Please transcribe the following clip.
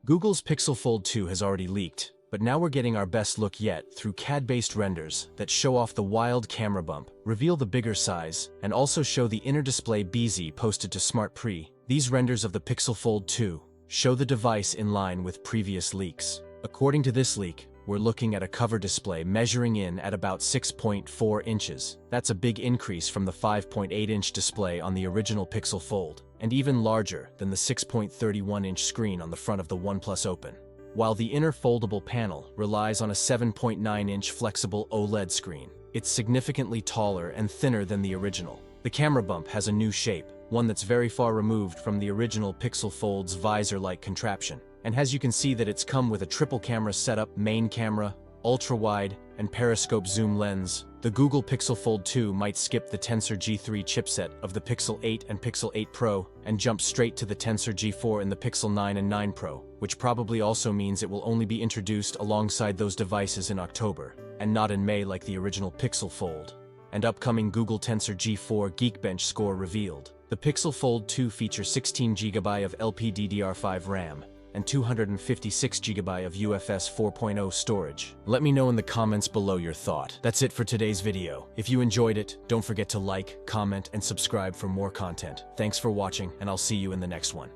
Google's Pixel Fold 2 has already leaked, but now we're getting our best look yet through CAD-based renders that show off the wild camera bump, reveal the bigger size, and also show the inner display BZ posted to SmartPre. These renders of the Pixel Fold 2 show the device in line with previous leaks. According to this leak, we're looking at a cover display measuring in at about 6.4 inches. That's a big increase from the 5.8-inch display on the original Pixel Fold, and even larger than the 6.31-inch screen on the front of the OnePlus Open. While the inner foldable panel relies on a 7.9-inch flexible OLED screen, it's significantly taller and thinner than the original. The camera bump has a new shape, one that's very far removed from the original Pixel Fold's visor-like contraption. And as you can see that it's come with a triple camera setup, main camera, ultra-wide, and periscope zoom lens. The Google Pixel Fold 2 might skip the Tensor G3 chipset of the Pixel 8 and Pixel 8 Pro and jump straight to the Tensor G4 in the Pixel 9 and 9 Pro, which probably also means it will only be introduced alongside those devices in October, and not in May like the original Pixel Fold. And upcoming Google Tensor G4 Geekbench score revealed. The Pixel Fold 2 features 16GB of LPDDR5 RAM, and 256GB of UFS 4.0 storage. Let me know in the comments below your thought. That's it for today's video. If you enjoyed it, don't forget to like, comment, and subscribe for more content. Thanks for watching, and I'll see you in the next one.